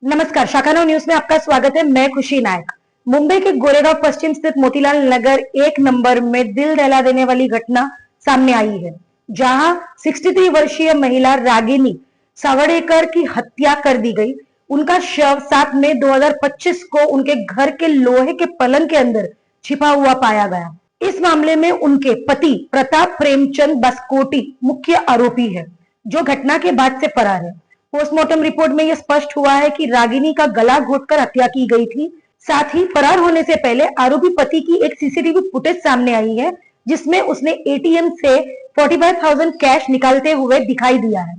नमस्कार, शाखानव न्यूज में आपका स्वागत है। मैं खुशी नायक। मुंबई के गोरेगांव पश्चिम स्थित मोतीलाल नगर 1 नंबर में दिल दहला देने वाली घटना सामने आई है, जहां 63 वर्षीय महिला रागिनी सावड़ेकर की हत्या कर दी गई। उनका शव 7 मई 2025 को उनके घर के लोहे के पलंग के अंदर छिपा हुआ पाया गया। इस मामले में उनके पति प्रताप प्रेमचंद बसकोटी मुख्य आरोपी है, जो घटना के बाद से फरार है। पोस्टमार्टम रिपोर्ट में यह स्पष्ट हुआ है कि रागिनी का गला घोटकर हत्या की गई थी। साथ ही फरार होने से पहले आरोपी पति की एक सीसीटीवी फुटेज सामने आई है, जिसमें उसने एटीएम से 45,000 कैश निकालते हुए दिखाई दिया है।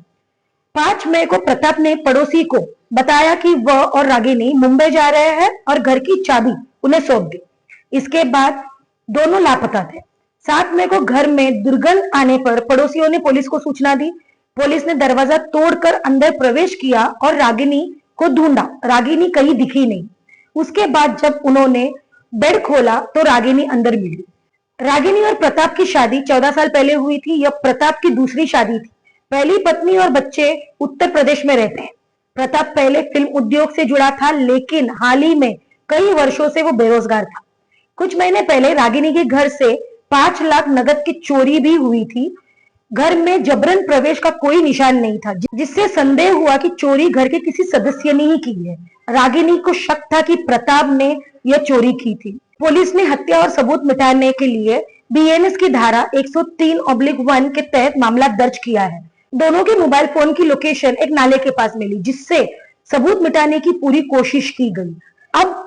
5 मई को प्रताप ने पड़ोसी को बताया कि वह और रागिनी मुंबई जा रहे हैं और घर की चाबी उन्हें सौंप दी। इसके बाद दोनों लापता थे। 7 मई को घर में दुर्गंध आने पर पड़ोसियों ने पुलिस को सूचना दी। पुलिस ने दरवाजा तोड़कर अंदर प्रवेश किया और रागिनी को ढूंढा। रागिनी कहीं दिखी नहीं। उसके बाद जब उन्होंने बेड खोला तो रागिनी अंदर मिली। रागिनी और प्रताप की शादी 14 साल पहले हुई थी। यह प्रताप की दूसरी शादी थी। पहली पत्नी और बच्चे उत्तर प्रदेश में रहते हैं। प्रताप पहले फिल्म उद्योग से जुड़ा था, लेकिन हाल ही में कई वर्षों से वो बेरोजगार था। कुछ महीने पहले रागिनी के घर से 5 लाख नकद की चोरी भी हुई थी। घर में जबरन प्रवेश का कोई निशान नहीं था, जिससे संदेह हुआ कि चोरी घर के किसी सदस्य ने ही की है। रागिनी को शक था कि प्रताप ने यह चोरी की थी। पुलिस ने हत्या और सबूत मिटाने के लिए बीएनएस की धारा 103/1 के तहत मामला दर्ज किया है। दोनों के मोबाइल फोन की लोकेशन एक नाले के पास मिली, जिससे सबूत मिटाने की पूरी कोशिश की गई। अब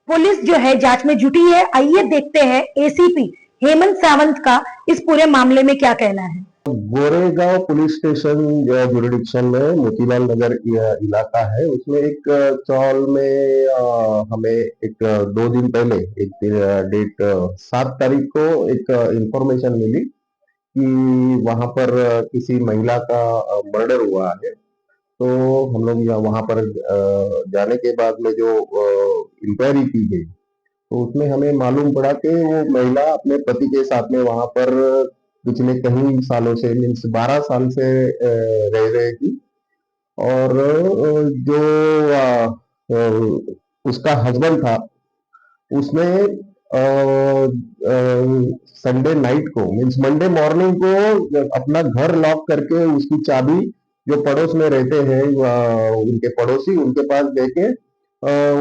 पुलिस जो है जांच में जुटी है। आइए देखते हैं एसीपी हेमंत सावंत का इस पूरे मामले में क्या कहना है। गोरेगांव पुलिस स्टेशन जुरिडिक्शन में मोतीलाल नगर इलाका है, उसमें एक चौल में हमें एक 2 दिन पहले एक डेट 7 तारीख को एक इंफॉर्मेशन मिली कि वहां पर किसी महिला का मर्डर हुआ है। तो हम लोग वहां पर जाने के बाद में जो इंक्वायरी की गई, तो उसमें हमें मालूम पड़ा कि वो महिला अपने पति के साथ में वहां पर पिछले कई सालों से मीन्स 12 साल से रह रही थी। और जो उसका हस्बैंड था, उसने संडे नाइट को मीन्स मंडे मॉर्निंग को अपना घर लॉक करके उसकी चाबी जो पड़ोस में रहते हैं उनके पड़ोसी उनके पास देके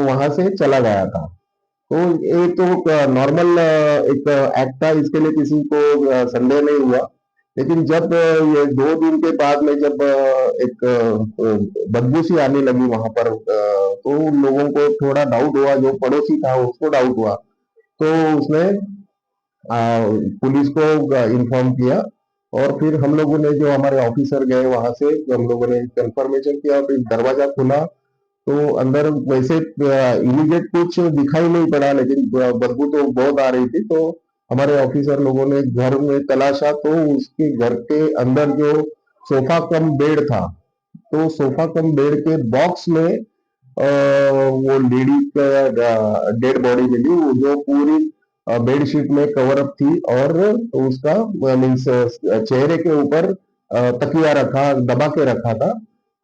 वहां से चला गया था। तो ये तो नॉर्मल एक एक्ट था, इसके लिए किसी को संदेह नहीं हुआ। लेकिन जब ये 2 दिन के बाद में जब एक बदबू सी आने लगी वहां पर, तो उन लोगों को थोड़ा डाउट हुआ, जो पड़ोसी था उसको डाउट हुआ। तो उसने पुलिस को इन्फॉर्म किया और फिर हम लोगों ने जो हमारे ऑफिसर गए वहां से, हम लोगों ने कंफर्मेशन किया, फिर दरवाजा खुला तो अंदर वैसे इमीडिएट कुछ दिखाई नहीं पड़ा, लेकिन बदबू तो बहुत आ रही थी। तो हमारे ऑफिसर लोगों ने घर में तलाशा, तो उसके घर के अंदर जो सोफा कम बेड था, तो सोफा कम बेड के बॉक्स में वो लेडी का डेड बॉडी मिली, वो जो पूरी बेडशीट में कवर अप थी और उसका मीन्स चेहरे के ऊपर तकिया रखा दबा के रखा था।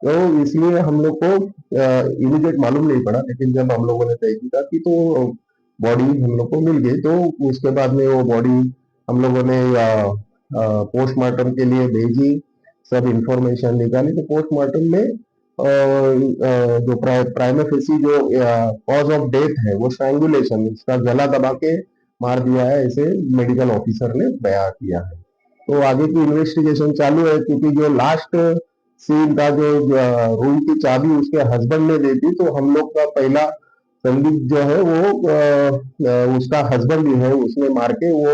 तो इसलिए हम लोग को इमीडिएट मालूम नहीं पड़ा, लेकिन जब हम लोगों ने तहकीकात की तो बॉडी हम लोग को मिल गई। तो उसके बाद में वो बॉडी हम लोगों ने पोस्टमार्टम के लिए भेजी, सब इंफॉर्मेशन निकाली। तो पोस्टमार्टम में जो प्राइमा फेसी जो कॉज ऑफ डेथ है वो स्ट्रैंगुलेशन, इसका गला दबा के मार दिया है, ऐसे मेडिकल ऑफिसर ने बयान किया है। तो आगे की इन्वेस्टिगेशन चालू है, क्योंकि जो लास्ट सीन का जो रूम की चाबी उसके हस्बैंड ने दी थी, तो हम लोग का पहला संदिग्ध जो है वो उसका हस्बैंड ही है, उसने मार के वो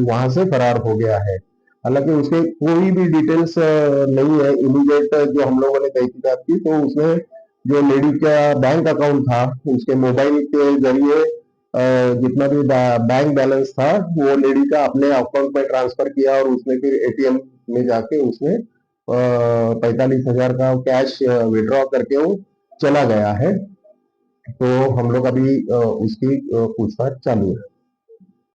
वहां से फरार हो गया है। हालांकि उसके कोई भी डिटेल्स नहीं है इमीडिएट जो हम लोगों ने तहकीकात की। तो उसने जो लेडी का बैंक अकाउंट था, उसके मोबाइल के जरिए जितना भी बैंक बैलेंस था वो लेडी का अपने अकाउंट में ट्रांसफर किया और उसने फिर एटीएम में जाके उसने 45,000 का कैश विड्रॉ करके वो चला गया है। तो हम लोग अभी उसकी पूछताछ चालू है।